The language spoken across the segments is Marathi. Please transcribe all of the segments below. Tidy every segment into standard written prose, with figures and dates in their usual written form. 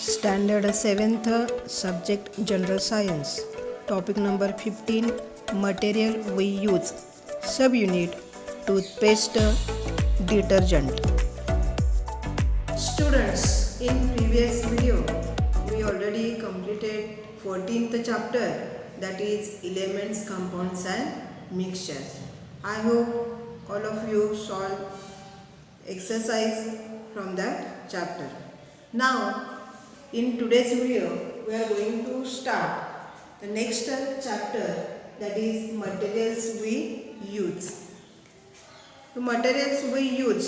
Standard 7th Subject General Science. Topic number 15 Material we use. Subunit Toothpaste Detergent. Students, in previous video we already completed 14th chapter, that is elements, compounds and mixtures. I hope all of you solve exercise from that chapter. Now in today's video we are going to start the next chapter, that is materials we use. So materials we use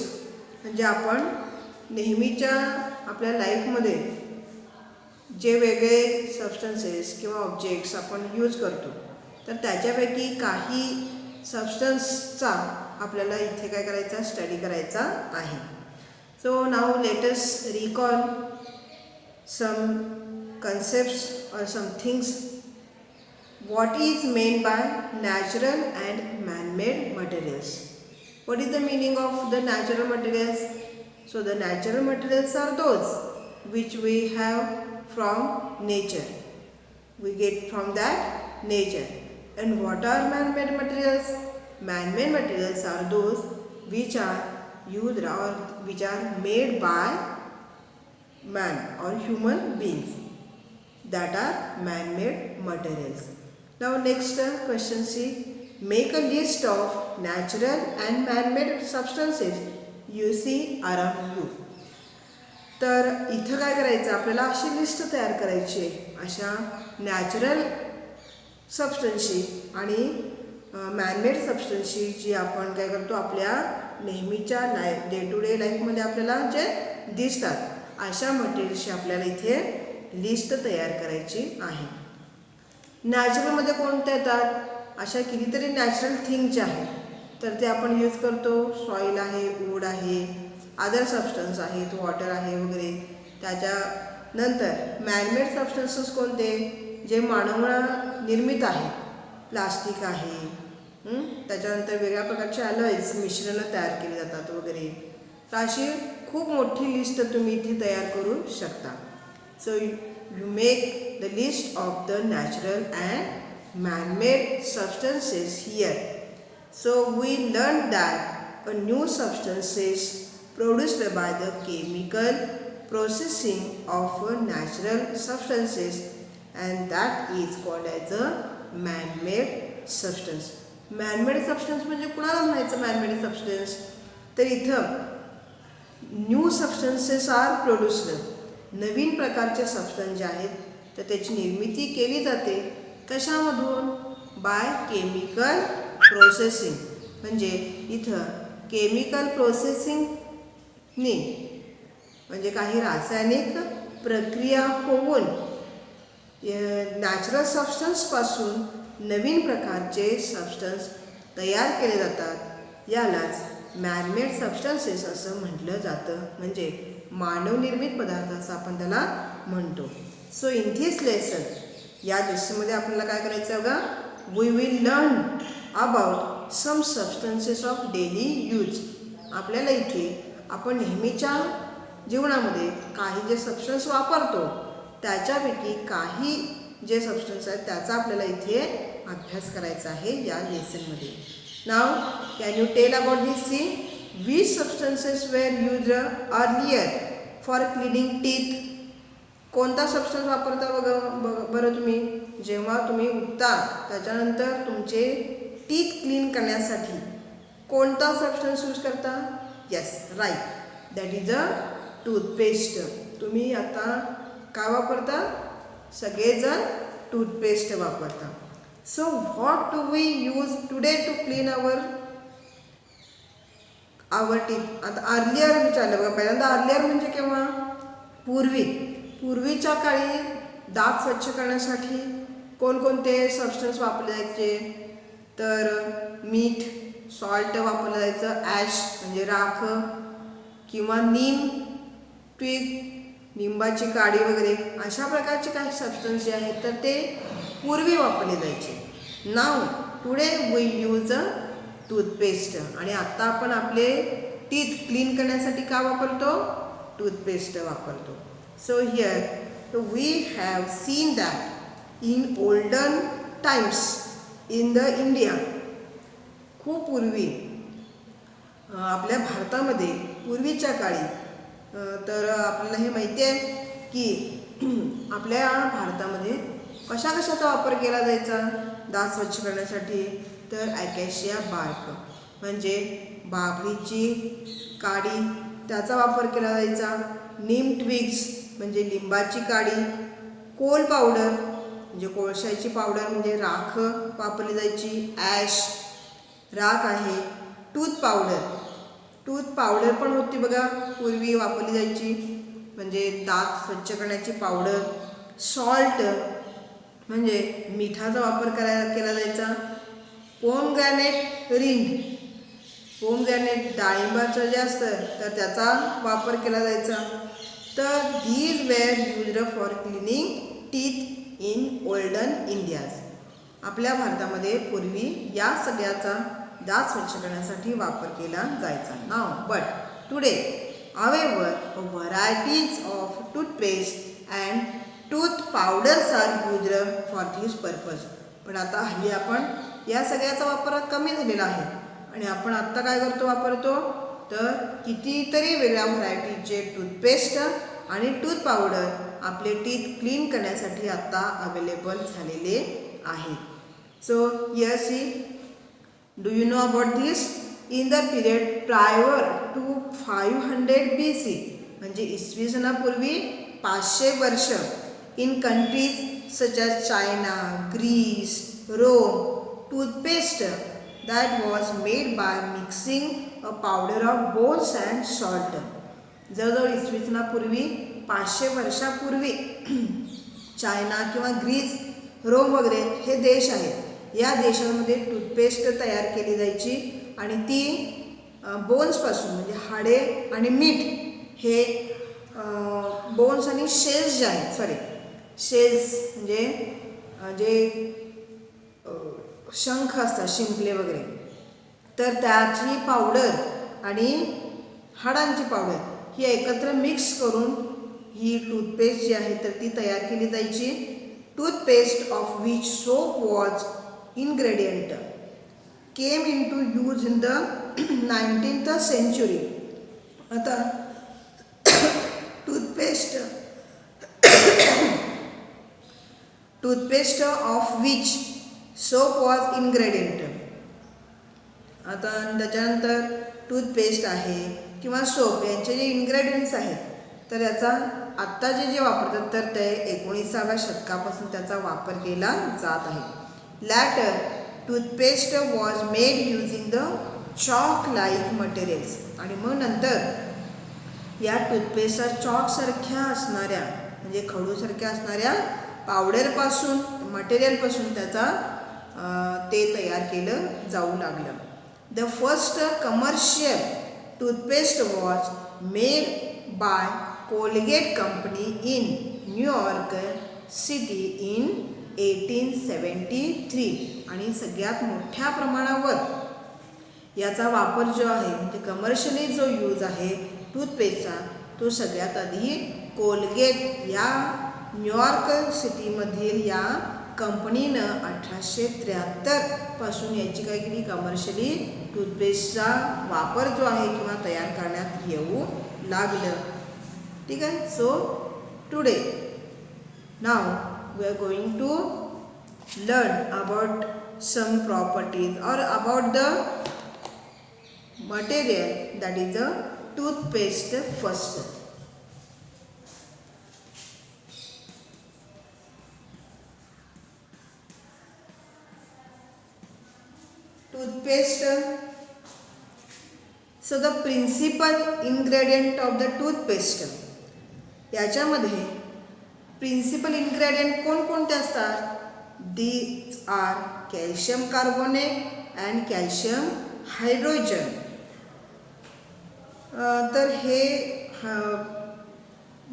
म्हणजे आपण नेहमीच्या आपल्या लाईफमध्ये जे वेगळे सबस्टन्सेस किंवा ऑब्जेक्ट्स आपण यूज करतो, तर त्याच्यापैकी काही सबस्टन्सचा आपल्याला इथे काय करायचा, स्टडी करायचा आहे. So now let us recall some concepts or some things. What is meant by natural and man-made materials? What is the meaning of the natural materials? So the natural materials are those which we have from nature. We get from that nature. And what are man-made materials? Man-made materials are those which are used or which are made by man or human beings, that are man-made materials. Now next question, see, make a list of natural and man-made substances you see around you. तर इथं काय करायचं, आपल्याला अशी लिस्ट तयार करायची आहे अशा नॅचरल सबस्टन्सची आणि मॅनमेड सबस्टन्सची, जी आपण काय करतो आपल्या नेहमीच्या डे टू डे लाईफमध्ये आपल्याला जे दिसतात अशा मटेरियल्सची आपल्याला इथे लिस्ट तयार करायची आहे. नॅचरलमध्ये कोणत्या येतात, अशा कितीतरी नॅचरल थिंग जे आहेत तर ते आपण यूज करतो. सॉईल आहे, वूड आहे, अदर सबस्टन्स आहेत, वॉटर आहे वगैरे. त्याच्यानंतर मॅनमेड सबस्टन्सेस कोणते, जे मानवनिर्मित आहे, प्लास्टिक आहे, त्याच्यानंतर वेगळ्या प्रकारचे अलॉयज मिश्रणं तयार केली जातात वगैरे. तर अशी खूप मोठी लिस्ट तुम्ही इथे तयार करू शकता. So you make the list of the natural and manmade substances here. So we learn that a new substances produced by the chemical processing of natural substances, and that is called as a man-made substance. Man-made substance म्हणजे कुणाला म्हणायचं man-made substance, तर इथं न्यू सबस्टन्सेस आर प्रोड्यूस्ड, नवीन प्रकारचे सबस्टन्स जे आहेत तर त्याची निर्मिती केली जाते. कशामधून, बाय केमिकल प्रोसेसिंग. म्हणजे इथं केमिकल प्रोसेसिंगने म्हणजे काही रासायनिक प्रक्रिया होऊन नॅचरल सबस्टन्सपासून नवीन प्रकारचे सबस्टन्स तयार केले जातात. यालाच मॅनमेड सबस्टन्सेस असं म्हटलं जातं, म्हणजे मानवनिर्मित पदार्थ असं आपण त्याला म्हणतो. सो इन धिस लेसन, या लेसनमध्ये आपल्याला काय करायचं बघा, we will learn about some substances of daily use. आपल्याला इथे आपण नेहमीच्या जीवनामध्ये काही जे सबस्टन्स वापरतो त्याच्यापैकी काही जे सबस्टन्स आहेत त्याचा आपल्याला इथे अभ्यास करायचा आहे या लेसनमध्ये. Now, can you tell about this scene? Which substances were used earlier for cleaning teeth? कोणता सबस्टन्स वापरता बरं तुम्ही, जेव्हा तुम्ही उठता त्याच्यानंतर तुमचे टीथ क्लीन करण्यासाठी कोणता सबस्टन्स यूज करता? Yes, right, that is a toothpaste. तुम्ही आता काय वापरता, सगळेजण टूथपेस्ट वापरता. So what do we use today to clean our teeth? आता अर्लियर विचारलं बघा, पहिल्यांदा अर्लियर म्हणजे केव्हा, पूर्वीच्या काळी दात स्वच्छ करण्यासाठी कोणकोणते सबस्टन्स वापरले जायचे, तर मीठ, सॉल्ट वापरलं जायचं, ॲश म्हणजे राख, किंवा नीम ट्विग, निंबाची काडी वगैरे अशा प्रकारचे काही सबस्टन्स जे आहेत तर ते पूर्वी वापरले जायचे. Now today we use a toothpaste. आणि आत्ता आपण आपले टीथ क्लीन करण्यासाठी काय वापरतो, टूथपेस्ट वापरतो. So here we have seen that in olden times in the India, खूप पूर्वी आपल्या भारतामध्ये पूर्वीच्या काळी तर आपल्याला हे माहिती आहे की आपल्या भारतामध्ये कशाचा वापर केला जायचा दात स्वच्छ करण्यासाठी. तर ॲकॅशिया बार्क म्हणजे बाभळीची काडी त्याचा वापर केला जायचा. नीम ट्विग्स म्हणजे लिंबाची काडी. कोल पावडर म्हणजे कोळशाची पावडर म्हणजे राख वापरली जायची. ॲश राख आहे. टूथ पावडर पण होती बघा पूर्वी वापरली जायची म्हणजे दात स्वच्छ करण्याची पावडर. सॉल्ट म्हणजे मिठाचा वापर केला जायचा. पोमग्रॅनेट डाळिंबाचं जे असतं तर त्याचा वापर केला जायचा. तर these were used for cleaning teeth in olden Indias. आपल्या भारतामध्ये पूर्वी या सगळ्याचा दात स्वच्छ करण्यासाठी वापर केला जायचा. Now but today however varieties of toothpaste and tooth powders are used for this purpose. पण आता हल्ली आपण या सगळ्याचा वापर कमी झालेला आहे आणि आपण आत्ता काय वापरतो तर कितीतरी वेगळ्या व्हरायटीचे टूथपेस्ट आणि टूथ पावडर आपले टीथ क्लीन करण्यासाठी आता अवेलेबल झालेले आहेत. So here see, do you know about this? In the period prior to 500 BC म्हणजे इसवी सनापूर्वी 500 वर्ष in countries such as China, Greece, Rome, toothpaste that was made by mixing a powder of bones and salt. जवळजवळ इसवी सनापूर्वी 500 वर्षापूर्वी चायना किंवा ग्रीस, रोम वगैरे हे देश आहेत. या देशांमध्ये टूथपेस्ट तयार केली जायची आणि ती बोन्सपासून म्हणजे हाडे आणि मीठ हे बोन्स आणि शेल्स जे आहेत शेल्स म्हणजे जे शंख असतात शिंपले वगैरे तर त्याची पावडर आणि हाडांची पावडर ही एकत्र मिक्स करून ही टूथपेस्ट जी आहे तर ती तयार केली जायची. Toothpaste of which soap was ingredient came into use in the 19th century. आता toothpaste of which soap was ingredient. आता त्याच्यानंतर टूथपेस्ट आहे किंवा सोप यांचे जे इन्ग्रेडियंट्स आहेत तर याचा आत्ता जे वापरतात तर ते 19व्या शतकापासून त्याचा वापर केला जात आहे. Later, toothpaste was made using the chalk-like materials. आणि मग नंतर या टूथपेस्टच्या चॉकसारख्या असणाऱ्या म्हणजे खडूसारख्या असणाऱ्या पावडरपासून मटेरियलपासून त्याचा ते तयार केलं जाऊ लागलं. The first commercial toothpaste was made by Colgate company in New York city in 1873. आणि सगळ्यात मोठ्या प्रमाणावर याचा वापर जो आहे म्हणजे कमर्शियली जो यूज आहे टूथपेस्टचा तो सगळ्यात आधी कोलगेट या न्यूयॉर्क सिटीमधील या कंपनीनं 1873 पासून याची काय केली कमर्शियली टूथपेस्टचा वापर जो आहे किंवा तयार करण्यात येऊ लागलं. ठीक आहे. So today now we are going to learn about some properties or about the material that is the toothpaste first. Toothpaste. So the principal ingredient of the toothpaste याच्यामध्ये प्रिन्सिपल इन्ग्रेडियंट कोणकोणते असतात? These are calcium carbonate and calcium hydrogen. तर हे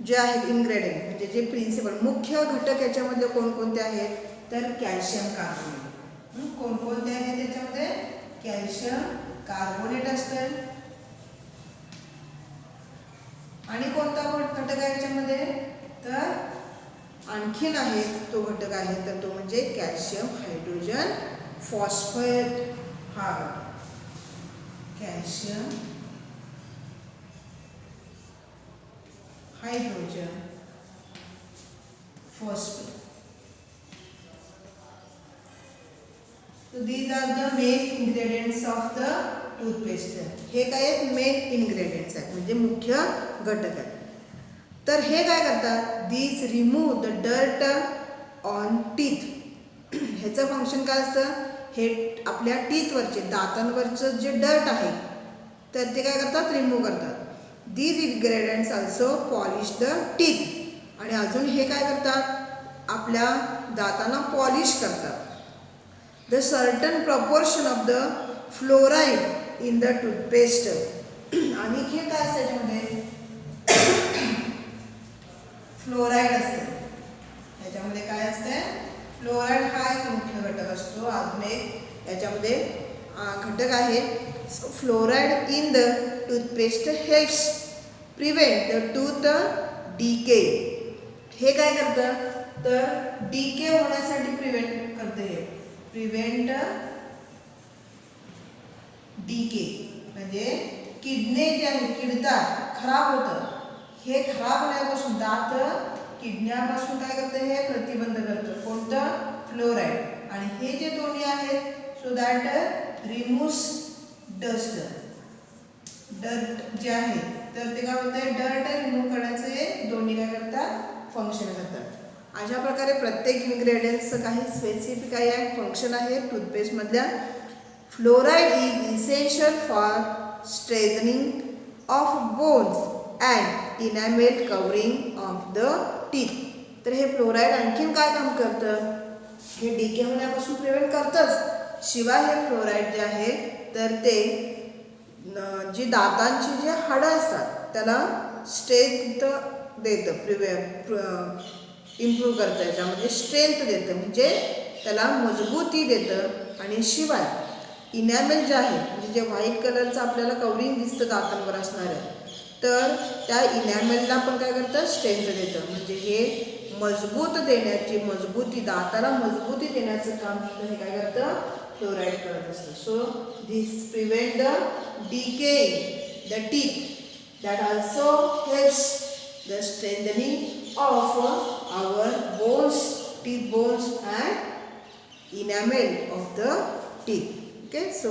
जे आहेत इन्ग्रेडियंट म्हणजे जे प्रिन्सिपल मुख्य घटक याच्यामध्ये कोणकोणते आहेत तर कॅल्शियम कार्बोनेट. कोणकोणते आहेत त्याच्यामध्ये कॅल्शियम कार्बोनेट असतं आणि कोणता घटक आहे याच्यामध्ये तर आणखीन आहे तो घटक आहे तर तो म्हणजे कॅल्शियम हायड्रोजन फॉस्फेट हा calcium hydrogen phosphate. So these are the main ingredients of the toothpaste. हे काय आहेत मेन इन्ग्रेडियंट्स आहेत म्हणजे मुख्य घटक आहेत. तर हे काय करतात these remove the dirt on teeth. ह्याचं फंक्शन काय असतं हे आपल्या टीथवरचे दातांवरचं जे डर्ट आहे तर ते काय करतात रिमूव्ह करतात. these ingredients also polish the teeth. आणि अजून हे काय करतात आपल्या दातांना पॉलिश करतात. The certain proportion of the fluoride in the toothpaste. आणि हे काय असतं याच्यामध्ये फ्लोराईड असते. याच्यामध्ये काय असते फ्लोराईड हा एक मुख्य घटक असतो. अजून एक याच्यामध्ये घटक आहे fluoride in the toothpaste helps prevent the tooth decay. हे काय करतं तर डीके होण्यासाठी प्रिव्हेंट करते. हे प्रिव्हेंट डीके म्हणजे किडनी जे आहे किडतात खराब होतं हे खराब होण्यापासून दात किडण्यापासून काय करतं हे प्रतिबंध करतं कोणतं फ्लोराईड. आणि हे जे दोन्ही आहेत so that removes dust dirt जे आहे तर ते काय होतं डर्ट रिमूव्ह करण्याचं हे दोन्ही काय करतात फंक्शन करतात. अशा प्रकारे प्रत्येक इन्ग्रेडियंट्सचं काही स्पेसिफिक आहे फंक्शन आहे टूथपेस्टमधल्या. Fluoride is essential for strengthening of bones and enamel covering of the teeth. तर हे फ्लोराईड आणखीन काय काम करतं हे डीके होण्यापासून प्रिव्हेंट करतंच शिवाय हे फ्लोराईड जे आहे तर ते जी दातांची जे हाडं असतात त्याला स्ट्रेंथ देतं इम्प्रूव्ह करतं. याच्यामध्ये स्ट्रेंथ देतं म्हणजे त्याला मजबूती देतं. आणि शिवाय इनॅमेल जे आहे म्हणजे जे व्हाईट कलरचं आपल्याला कवरिंग दिसतं दातांवर असणारं तर त्या इनॅमेलला पण काय करतं स्ट्रेंथ देतं. म्हणजे हे मजबूत देण्याची मजबूती दाताला मजबूती देण्याचं काम सुद्धा हे काय करतं फ्लोराईड करत असतं. So this prevent the decay the teeth that also helps the strengthening of our bones, teeth bones and enamel of the teeth. Okay, so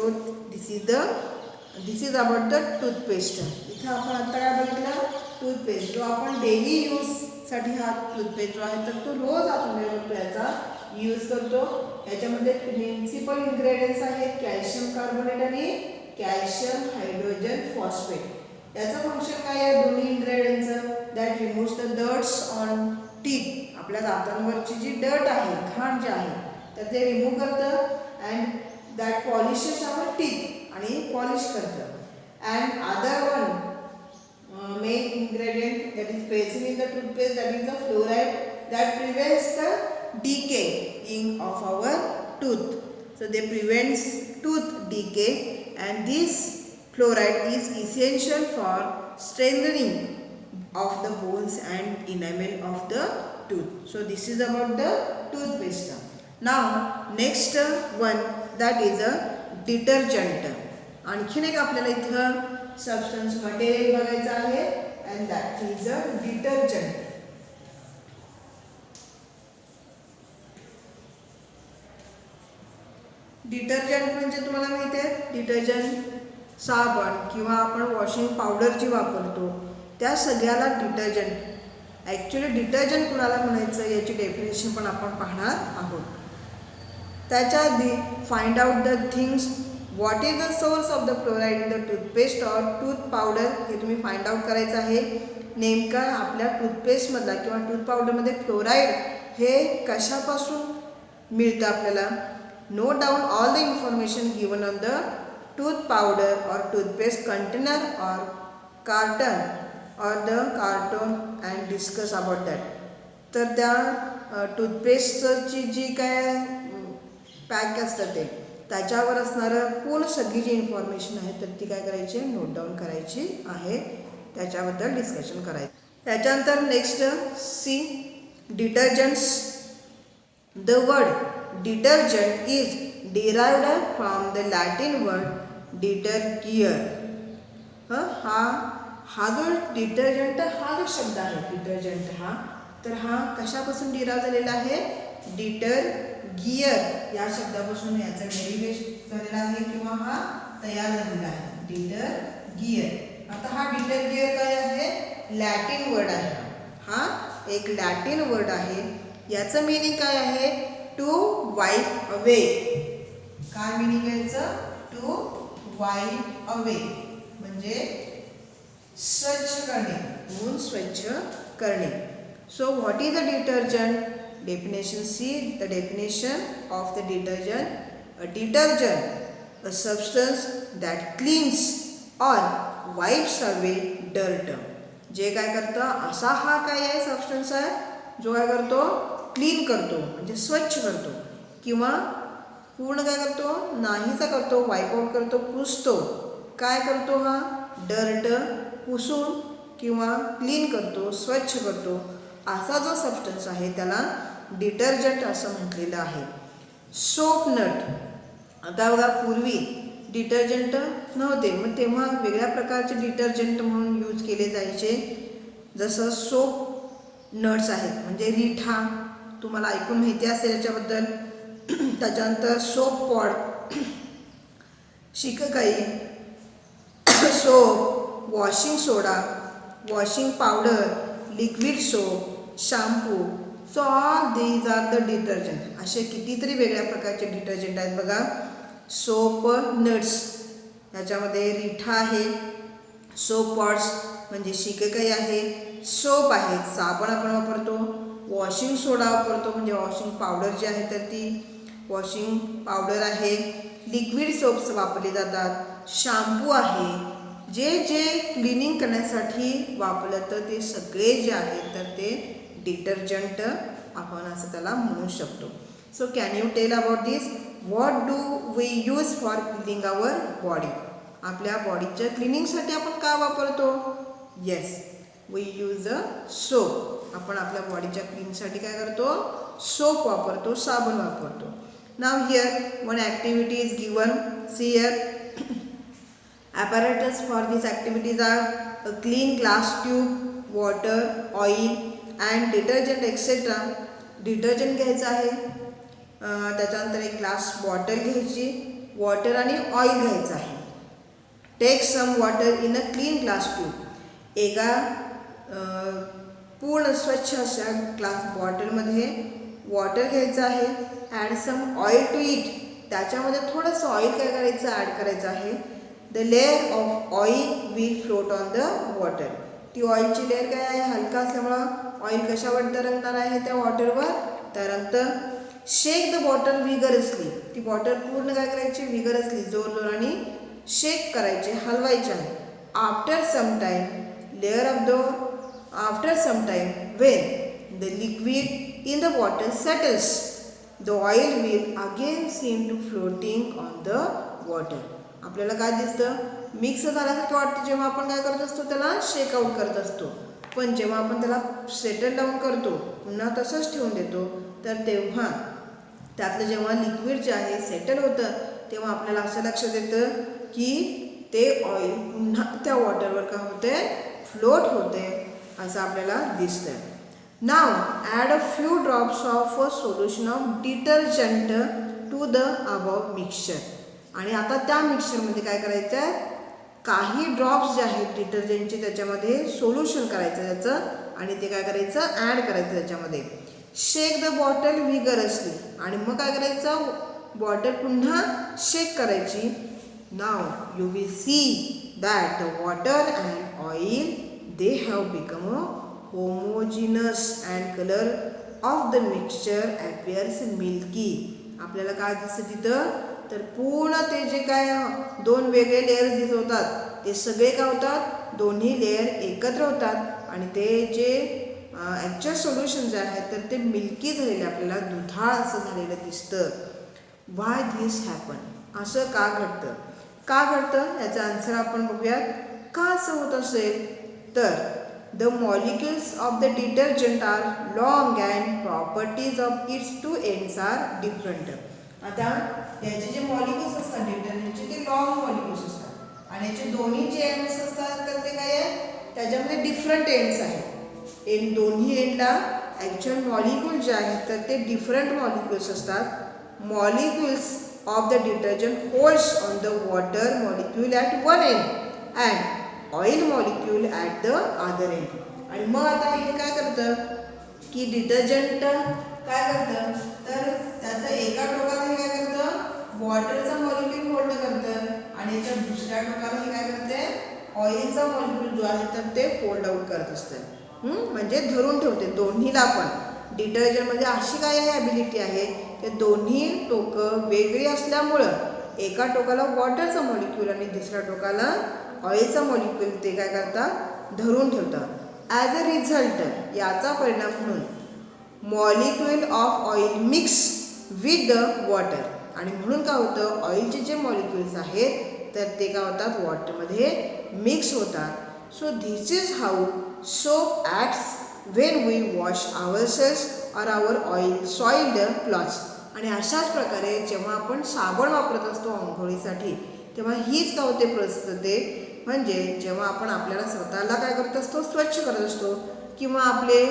this is about the toothpaste. इथे आपण आता काय बघितलं टूथपेस्ट जो आपण डेली यूज साठी हा टूथपेस्ट जो आहे तर तो रोज आपण काय करतो याचा यूज करतो. याच्यामध्ये प्रिन्सिपल इन्ग्रेडियंट्स आहेत कॅल्शियम कार्बोनेट आणि कॅल्शियम हायड्रोजन फॉस्फेट. याचं फंक्शन काय आहे दोन्ही इन्ग्रेडियंटचं that removes the dirts on teeth. आपल्या दातांवरची जी डर्ट आहे घाण जे आहे तर ते रिमूव्ह करतं and that polishes our teeth आणि पॉलिश करतं. And other one main ingredient that is present in the toothpaste that is the fluoride that prevents the decaying of our tooth. So they prevents tooth decay and this fluoride is essential for strengthening of the bones and enamel of the tooth. So this is about the toothpaste. Now next one that is a detergent. आणखीन एक आपल्याला इथं सबस्टन्स मटेरियल बघायचं आहे and that is a detergent. Detergent म्हणजे तुम्हाला माहिती आहे डिटर्जंट साबण किंवा आपण वॉशिंग पावडर जी वापरतो त्या सगळ्याला डिटर्जंट. ॲक्च्युली डिटर्जंट कुणाला म्हणायचं याची डेफिनेशन पण आपण पाहणार आहोत. त्याच्या आधी find out the things what is the source of the fluoride in the toothpaste or tooth powder हे तुम्ही फाइंड आउट करायचं आहे. नेमका आपल्या टूथपेस्टमधला किंवा टूथ पावडरमध्ये फ्लोराईड हे कशापासून मिळतं आपल्याला. Note down all the information given on the tooth powder or toothpaste container or carton or the carton and discuss about that. तर त्या टूथपेस्टची जी काय पॅक असतं ते त्याच्यावर असणारं पूर्ण सगळी जी इन्फॉर्मेशन आहे तर ती काय करायची नोट डाऊन करायची आहे त्याच्याबद्दल डिस्कशन करायचं. त्याच्यानंतर next see detergents. The word detergent is derived from the Latin word detergere. हा जो डिटर्जंट हा जो शब्द आहे डिटर्जंट हा, तर हा कशापासून डिराव झालेला आहे? डिटरगियर या शब्दापासून याचा डेरिव्हेशन झालेला आहे किंवा हा तयार झालेला आहे, डिटरगियर. आता हा डिटरगियर काय आहे? लॅटिन वर्ड आहे. हा एक लॅटिन वर्ड आहे. याचं मीनिंग काय आहे? To wipe away. काय मीनिंग आहे याचं? टू वाईप अवे म्हणजे स्वच्छ करणे, धुवून स्वच्छ करणे. So what is a detergent? Definition see the definition of the detergent. A detergent, a substance that cleans or wipes away dirt. जे काय करतं, असा हा काय आहे सबस्टन्स आहे जो काय करतो? क्लीन करतो म्हणजे स्वच्छ करतो किंवा पूर्ण काय करतो? नाहीसा करतो, वाईप आउट करतो, पुसतो. काय करतो हा? डर्ट पुसून किंवा क्लीन करतो, स्वच्छ करतो. असा जो सबस्टन्स आहे त्याला डिटर्जंट असं म्हटलेलं आहे. Soap nut. आता बघा पूर्वी डिटर्जंट नव्हते, मग तेव्हा वेगळ्या प्रकारचे डिटर्जंट म्हणून यूज केले जायचे. जसं सोप नट्स आहेत म्हणजे रिठा, तुम्हाला ऐकून माहिती असेल याच्याबद्दल. त्याच्यानंतर soap pod, shikakai, soap, washing soda, washing powder, liquid soap, shampoo. So all these are the detergent. असे कितीतरी वेगळ्या प्रकारचे डिटर्जंट आहेत बघा. सोप नट्स याच्यामध्ये रिठा आहे, सोप पॉड्स म्हणजे शिकेकाई आहे, सोप आहे साबण आपण वापरतो, वॉशिंग सोडा वापरतो म्हणजे वॉशिंग पावडर जी आहे तर ती वॉशिंग पावडर आहे, लिक्विड सोप्स वापरले जातात, शॅम्पू आहे. जे जे क्लिनिंग करण्यासाठी वापरलं तर ते सगळे जे आहेत तर ते डिटर्जंट आपण असं त्याला म्हणू शकतो. So can you tell about this? What do we use for cleaning our body? आपल्या बॉडीच्या क्लिनिंगसाठी आपण काय वापरतो? Yes, we use the soap. आपण आपल्या बॉडीच्या क्लीनसाठी काय करतो? सोप वापरतो, साबण वापरतो. Now here one activity is given. See here. Apparatus for these activities are a clean glass tube, water, oil and detergent etc. Detergent घ्यायचं आहे, त्याच्यानंतर एक ग्लास बॉटल घ्यायची, वॉटर आणि ऑइल घ्यायचं आहे. Take some water in a clean glass tube. एका पूर्ण स्वच्छ अशा ग्लास बॉटलमध्ये वॉटर घ्यायचं आहे. Add some oil to it. त्याच्यामध्ये थोडंसं ऑइल काय करायचं? ॲड करायचं आहे. The layer of oil will float on the water. ती ऑइलची लेअर काय आहे? हलका असल्यामुळं ऑइल कशावर तरंगणार आहे? त्या वॉटरवर तरंगतं. Shake the bottle vigorously. ती बॉटल पूर्ण काय करायची? विगरसली जोरजोराने शेक करायचे, हलवायचे आहे. After some time when the liquid in the bottle settles, the oil will again seem to floating on the water. आपल्याला काय दिसतं? मिक्स झाल्यासारखं वाटतं जेव्हा आपण काय करत असतो? त्याला शेक आउट करत असतो. पण जेव्हा आपण त्याला सेटल डाऊन करतो, पुन्हा तसंच ठेवून देतो, तर तेव्हा त्यातलं जेव्हा लिक्विड जे आहे सेटल होतं तेव्हा आपल्याला असं लक्षात येतं की ते ऑइल पुन्हा त्या वॉटरवर काय होते? फ्लोट होते असं आपल्याला दिसतं. Now add a few drops of a solution of detergent to the above mixture. आणि आता त्या मिक्सचरमध्ये काय करायचं आहे? काही ड्रॉप्स जे आहेत डिटर्जंटचे त्याच्यामध्ये सोल्युशन करायचं त्याचं आणि ते काय करायचं? ॲड करायचं त्याच्यामध्ये. Shake the bottle vigorously. आणि मग काय करायचं? बॉटल पुन्हा शेक करायची. Now you will see that the water and oil they have become a homogeneous and colour of the mixture appears milky. आपल्याला काय दिसतं तिथं? तर पूर्ण ते जे काय दोन वेगळे लेअर्स दिसत होतात ते सगळे काय होतात? दोन्ही लेअर एकत्र होतात आणि ते जे ॲक्च्युअल सोल्युशन जे आहे तर ते मिल्की झालेलं आपल्याला दुधाळ असं झालेलं दिसतं. Y this happen? असं का घडतं? का घडतं याचा आन्सर आपण बघूयात. का असं होत असेल तर the molecules of the detergent are long and properties of its two ends are different. आता याचे जे मॉलिक्युल्स असतात डिटर्जंटचे ते लॉंग मॉलिक्युल्स असतात आणि याचे दोन्ही जे एंड्स असतात तर ते काय आहे त्याच्यामध्ये डिफरंट एंड्स आहेत. दोन्ही एंडला ॲक्च्युअल मॉलिक्यूल जे आहेत तर ते डिफरंट मॉलिक्युल्स असतात. Molecules of the detergent holds on the water molecule at one end and oil molecule at the other end. आणि मग आता हे काय करतं की डिटर्जंट काय करतं तर त्याचं एका टोकाला हे काय करतं वॉटरचा मॉलिक्यूल होल्ड करतं आणि याच्या दुसऱ्या टोकाला हे काय करते ऑइलचा मॉलिक्यूल जो आहे तर ते होल्ड आउट करत असतं. म्हणजे धरून ठेवते दोन्हीला. पण डिटर्जंटमध्ये अशी काय ॲबिलिटी आहे ते दोन्ही टोकं वेगळी असल्यामुळं एका टोकाला वॉटरचा मॉलिक्यूल आणि दुसऱ्या टोकाला ऑइलचा मॉलिक्यूल ते काय करतात धरून ठेवतात. ॲज अ रिझल्ट याचा परिणाम म्हणून molecule of oil mix with the water आणि म्हणून काय होतं ऑइलचे जे मॉलिक्युल्स आहेत तर ते काय होतात वॉटरमध्ये मिक्स होतात. So this is how soap acts when we wash ourselves or our oil soiled clothes. आणि अशाच प्रकारे जेव्हा आपण साबण वापरत असतो आंघोळीसाठी तेव्हा हीच काय होते परिस्थिती म्हणजे जेव्हा आपण आपल्याला स्वतःला काय करत असतो स्वच्छ करत असतो किंवा आपले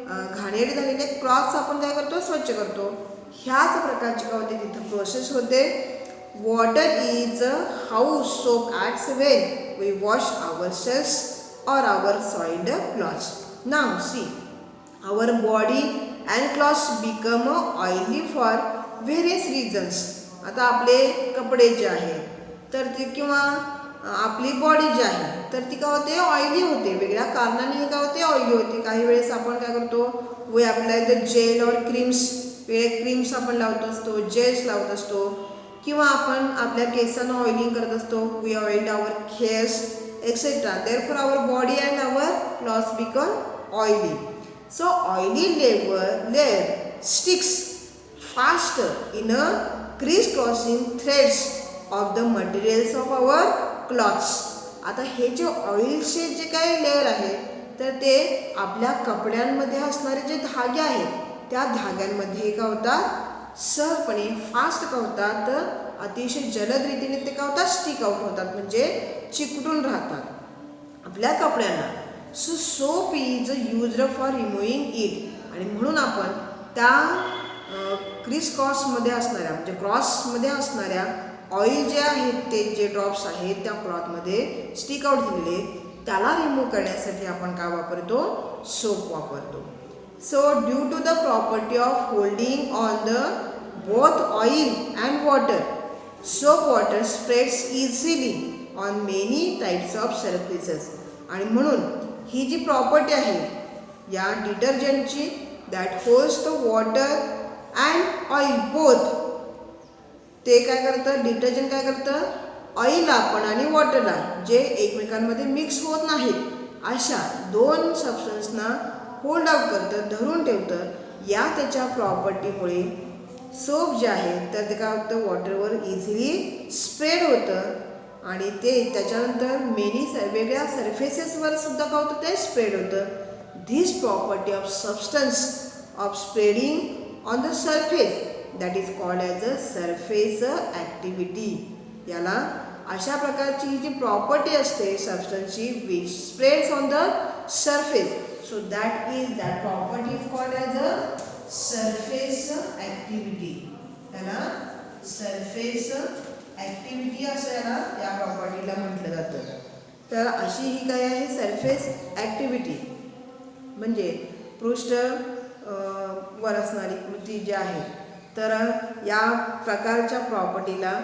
घाणेरडे झालेले क्लॉथ्स आपण काय करतो स्वच्छ करतो ह्याच प्रकारची काय होते तिथं प्रोसेस होते. Water is how soap acts when we wash ourselves or our soiled clothes. Now see, our body and clothes become oily for various reasons. आता आपले कपडे जे आहेत तर ते किंवा आपली बॉडी जी आहे तर ती काय होते ऑइली होते वेगळ्या कारणाने काय होते ऑइली होते. काही वेळेस आपण काय करतो वी अप्लाय द जेल और क्रीम्स वेगळे क्रीम्स आपण लावत असतो जेल्स लावत असतो किंवा आपण आपल्या केसांना ऑइलिंग करत असतो. We oiled our hairs etcetera. Therefore our body and our clothes become oily. So oily layer sticks faster in a crisscrossing threads of the materials of our clothes. आता हे जे ऑइलचे जे काही लेअर आहे तर ते आपल्या कपड्यांमध्ये असणारे जे धागे आहेत त्या धाग्यांमध्ये काय होतात सहजपणे फास्ट काय होतात तर अतिशय जलद रीतीने ते काय होतात स्टिक आउट होतात म्हणजे चिकटून राहतात आपल्या कपड्यांना. So soap is used for removing it आणि म्हणून आपण त्या क्रिसक्रॉसमध्ये असणाऱ्या म्हणजे क्रॉसमध्ये असणाऱ्या ऑइल जे आहेत ते जे ड्रॉप्स आहेत त्या क्लॉथमध्ये स्टिक आउट झालेले त्याला रिमूव्ह करण्यासाठी आपण काय वापरतो सोप वापरतो. So due to the property of holding on the both oil and water soap water spreads easily on many types of surfaces. आणि म्हणून ही जी प्रॉपर्टी आहे या डिटर्जंटची that holds the water and oil both ते काय करतं डिटर्जंट काय करतं ऑइलला पण आणि वॉटरला जे एकमेकांमध्ये मिक्स होत नाहीत अशा दोन सबस्टन्सना होल्ड आउट करतं धरून ठेवतं. या त्याच्या प्रॉपर्टीमुळे सोप जे आहे तर ते काय होतं वॉटरवर इझिली स्प्रेड होतं आणि ते त्याच्यानंतर मेनी वेगळ्या सरफेसेसवर सुद्धा काय होतं ते स्प्रेड होतं. This property of substance of spreading on the surface that is called as a surface activity. याला अशा प्रकारची ही जी प्रॉपर्टी असते सबस्टन्सची which spreads on the surface so that property is called as a surface activity. त्याला सरफेस ॲक्टिव्हिटी असं याला या प्रॉपर्टीला म्हटलं जातं. तर अशी ही काय आहे सरफेस ॲक्टिव्हिटी म्हणजे पृष्ठ वर असणारी कृती जी आहे तर या प्रकारच्या प्रॉपर्टीला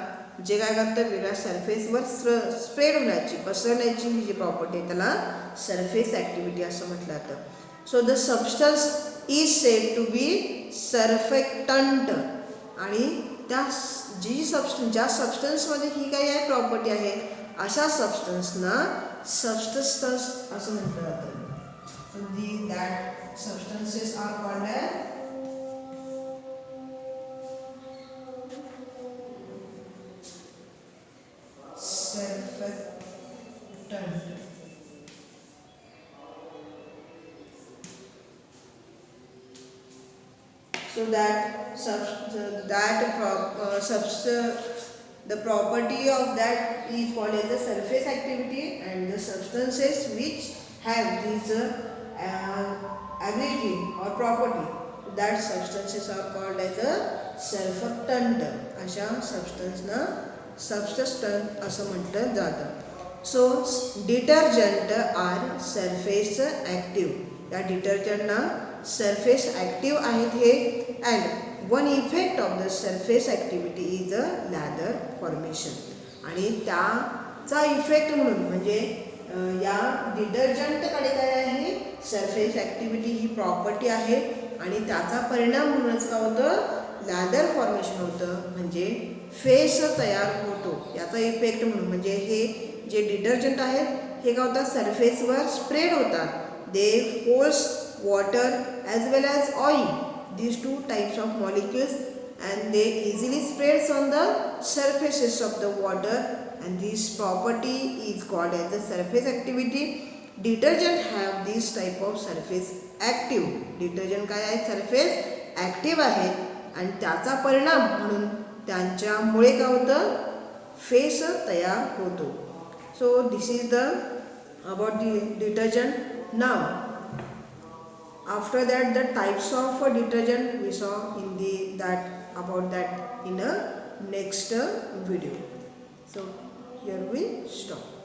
जे काय करतं वेगळ्या सरफेसवर स्प्रेड होण्याची पसरण्याची ही जी प्रॉपर्टी आहे त्याला सरफेस ॲक्टिव्हिटी असं म्हटलं जातं. So the substance is said to be surfactant आणि त्या ज्या सबस्टन्समध्ये ही काही आहे प्रॉपर्टी आहे अशा सबस्टन्सना सबस्टन्स असं म्हटलं जातं. That substances are called as surfactant. So the property of that is called as the surface activity, and the substances which have this ability or property, that substances are called as a surfactant. अशा सबस्टन्सना सबस्टन्स असं म्हटलं जातं. So detergent are surface active. या डिटर्जंटना सरफेस ॲक्टिव्ह आहेत हे. And one effect of the surface activity is a lather formation. आणि त्याचा इफेक्ट म्हणून म्हणजे या डिटर्जंटकडे काय आहे, सरफेस ॲक्टिव्हिटी ही प्रॉपर्टी आहे. आणि त्याचा परिणाम म्हणूनच काय होतं, लॅदर फॉर्मेशन होतं, म्हणजे फेस तयार होतो. याचा इफेक्ट म्हणून म्हणजे हे जे डिटर्जंट आहेत हे काय होतात, सरफेसवर स्प्रेड होतात. They holds water as well as oil, these two types of molecules, and they easily spreads on the surfaces of the water, and this property is called as the surface activity. Detergent have this type of surface active. detergent काय आहे, surface active आहे. आणि त्याचा परिणाम म्हणून त्यांच्यामुळे काय होतं, फेस तयार होतो. So this is the about the detergent. Now after that the types of detergent we saw in about that in a next video. So here we stop.